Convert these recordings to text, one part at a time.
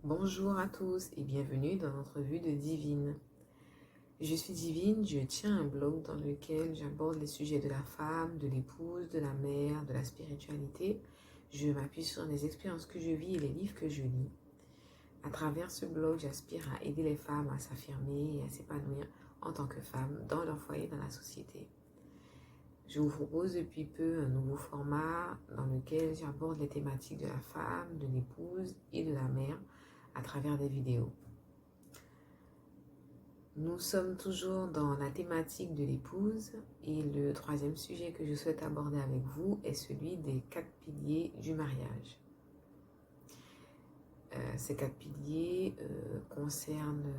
Bonjour à tous et bienvenue dans notre vue de Divine. Je suis Divine, je tiens un blog dans lequel j'aborde les sujets de la femme, de l'épouse, de la mère, de la spiritualité. Je m'appuie sur les expériences que je vis et les livres que je lis. À travers ce blog, j'aspire à aider les femmes à s'affirmer et à s'épanouir en tant que femmes dans leur foyer, dans la société. Je vous propose depuis peu un nouveau format dans lequel j'aborde les thématiques de la femme, de l'épouse et de la mère à travers des vidéos. Nous sommes toujours dans la thématique de l'épouse et le troisième sujet que je souhaite aborder avec vous est celui des 4 piliers du mariage. Ces 4 piliers concernent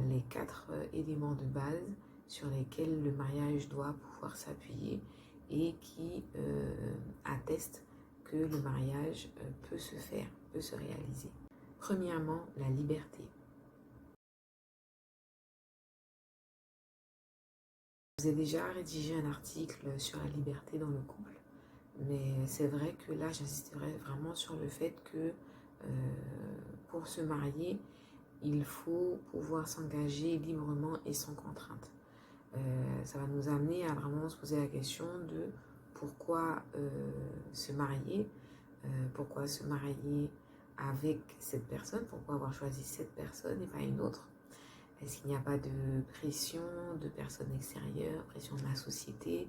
les 4 éléments de base sur lesquels le mariage doit pouvoir s'appuyer et qui attestent que le mariage peut se faire, peut se réaliser. Premièrement, la liberté. Je vous ai déjà rédigé un article sur la liberté dans le couple, mais c'est vrai que là, j'insisterai vraiment sur le fait que pour se marier, il faut pouvoir s'engager librement et sans contrainte. Ça va nous amener à vraiment se poser la question de pourquoi se marier, pourquoi se marier avec cette personne, pourquoi avoir choisi cette personne et pas une autre. Est-ce qu'il n'y a pas de pression de personnes extérieures, pression de la société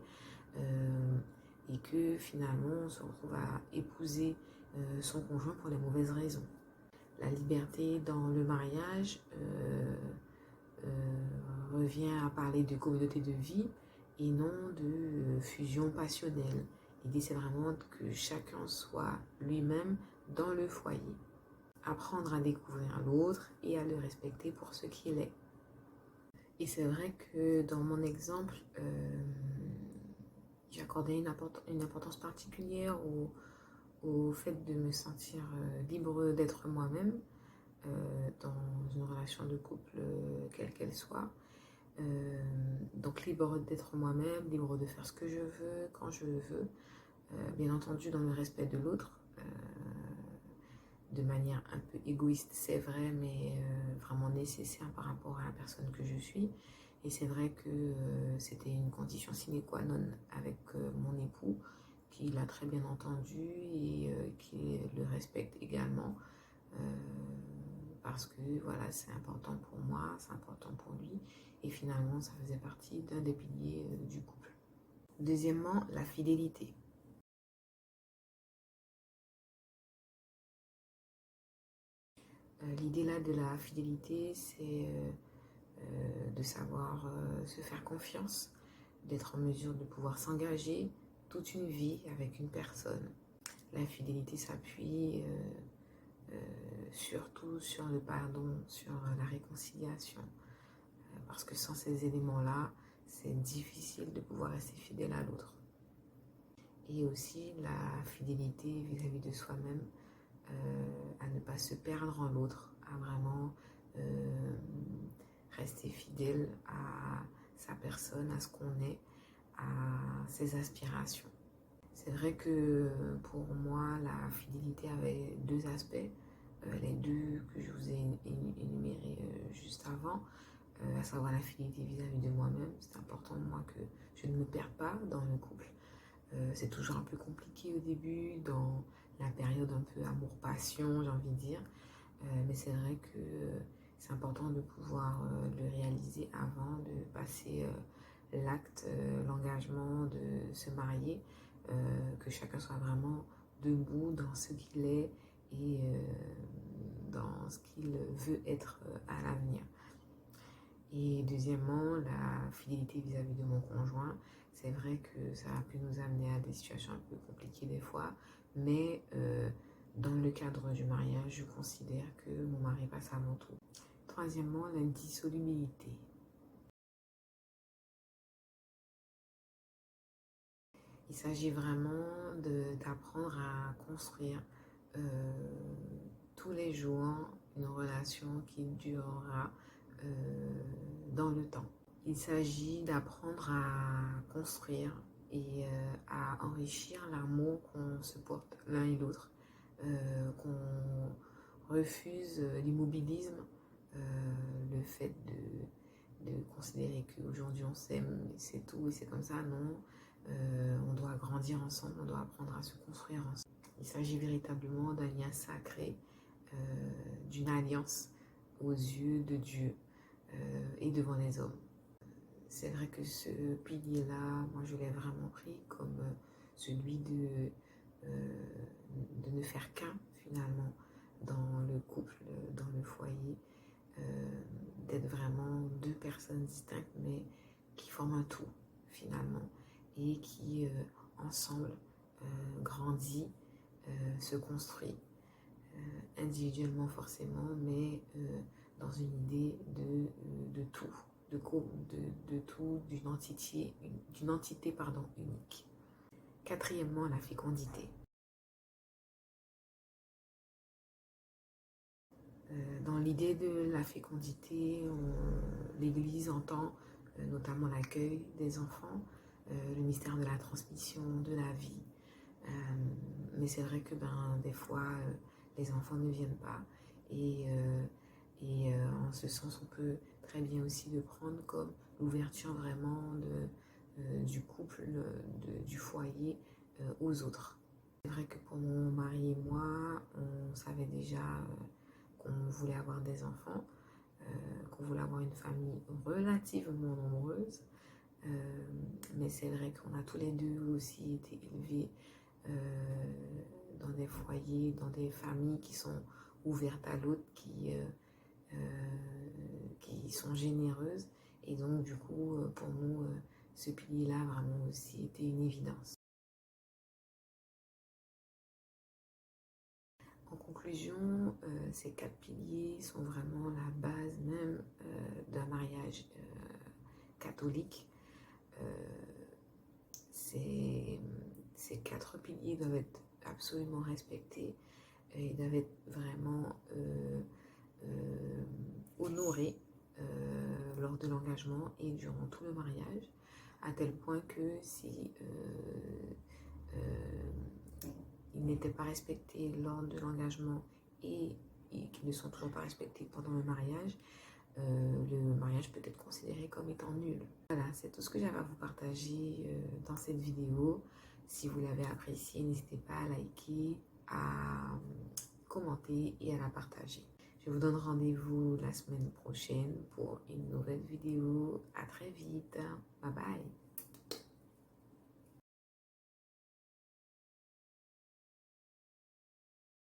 et que finalement on se retrouve à épouser son conjoint pour les mauvaises raisons. La liberté dans le mariage revient à parler de communauté de vie et non de fusion passionnelle. L'idée c'est vraiment que chacun soit lui-même dans le foyer. Apprendre à découvrir l'autre et à le respecter pour ce qu'il est. Et c'est vrai que dans mon exemple, j'ai accordé une importance particulière au fait de me sentir libre d'être moi-même dans une relation de couple, quelle qu'elle soit. Donc libre d'être moi-même, libre de faire ce que je veux, quand je veux, bien entendu dans le respect de l'autre, de manière un peu égoïste, c'est vrai, mais vraiment nécessaire par rapport à la personne que je suis. Et c'est vrai que c'était une condition sine qua non avec mon époux, qui l'a très bien entendu et qui le respecte également. Parce que voilà, c'est important pour moi, c'est important pour lui. Et finalement, ça faisait partie d'un des piliers du couple. Deuxièmement, la fidélité. L'idée là de la fidélité, c'est de savoir se faire confiance, d'être en mesure de pouvoir s'engager toute une vie avec une personne. La fidélité s'appuie surtout sur le pardon, sur la réconciliation. Parce que sans ces éléments-là, c'est difficile de pouvoir rester fidèle à l'autre. Et aussi la fidélité vis-à-vis de soi-même, à ne pas se perdre en l'autre, à vraiment rester fidèle à sa personne, à ce qu'on est, à ses aspirations. C'est vrai que pour moi, la fidélité avait deux aspects, les deux que je vous ai énumérés juste avant, à savoir la fidélité vis-à-vis de moi-même. C'est important de moi que je ne me perds pas dans le couple. C'est toujours un peu compliqué au début, dans la période un peu amour-passion, j'ai envie de dire. Mais c'est vrai que c'est important de pouvoir le réaliser avant de passer l'acte, l'engagement de se marier, que chacun soit vraiment debout dans ce qu'il est et dans ce qu'il veut être à l'avenir. Et deuxièmement, la fidélité vis-à-vis de mon conjoint. C'est vrai que ça a pu nous amener à des situations un peu compliquées des fois, mais dans le cadre du mariage, je considère que mon mari passe avant tout. Troisièmement, l'indissolubilité. Il s'agit vraiment d'apprendre à construire tous les jours une relation qui durera dans le temps. Il s'agit d'apprendre à construire et à enrichir l'amour qu'on se porte l'un et l'autre, qu'on refuse l'immobilisme, le fait de considérer qu'aujourd'hui on s'aime, c'est tout et c'est comme ça. Non, on doit grandir ensemble, on doit apprendre à se construire ensemble. Il s'agit véritablement d'un lien sacré, d'une alliance aux yeux de Dieu et devant les hommes. C'est vrai que ce pilier-là, moi je l'ai vraiment pris comme celui de ne faire qu'un finalement dans le couple, dans le foyer, d'être vraiment deux personnes distinctes mais qui forment un tout finalement et qui ensemble grandit, se construit individuellement forcément mais dans une idée de tout, de tout, d'une entité pardon, unique. Quatrièmement, la fécondité. Dans l'idée de la fécondité, l'Église entend notamment l'accueil des enfants, le mystère de la transmission de la vie. Mais c'est vrai que des fois, les enfants ne viennent pas. Et, en ce sens, on peut très bien aussi le prendre comme l'ouverture vraiment du couple, du foyer aux autres. C'est vrai que pour mon mari et moi, on savait déjà qu'on voulait avoir des enfants, qu'on voulait avoir une famille relativement nombreuse. Mais c'est vrai qu'on a tous les deux aussi été élevés dans des foyers, dans des familles qui sont ouvertes à l'autre, qui sont généreuses. Et donc, du coup, pour nous, ce pilier-là a vraiment aussi été une évidence. En conclusion, ces 4 piliers sont vraiment la base même d'un mariage catholique. Ces 4 piliers doivent être absolument respectés et doivent être vraiment honorés lors de l'engagement et durant tout le mariage, à tel point que si ils n'étaient pas respectés lors de l'engagement et qu'ils ne sont toujours pas respectés pendant le mariage peut être considéré comme étant nul. Voilà, c'est tout ce que j'avais à vous partager dans cette vidéo. Si vous l'avez appréciée, n'hésitez pas à liker, à commenter et à la partager. Je vous donne rendez-vous la semaine prochaine pour une nouvelle vidéo. À très vite. Bye bye.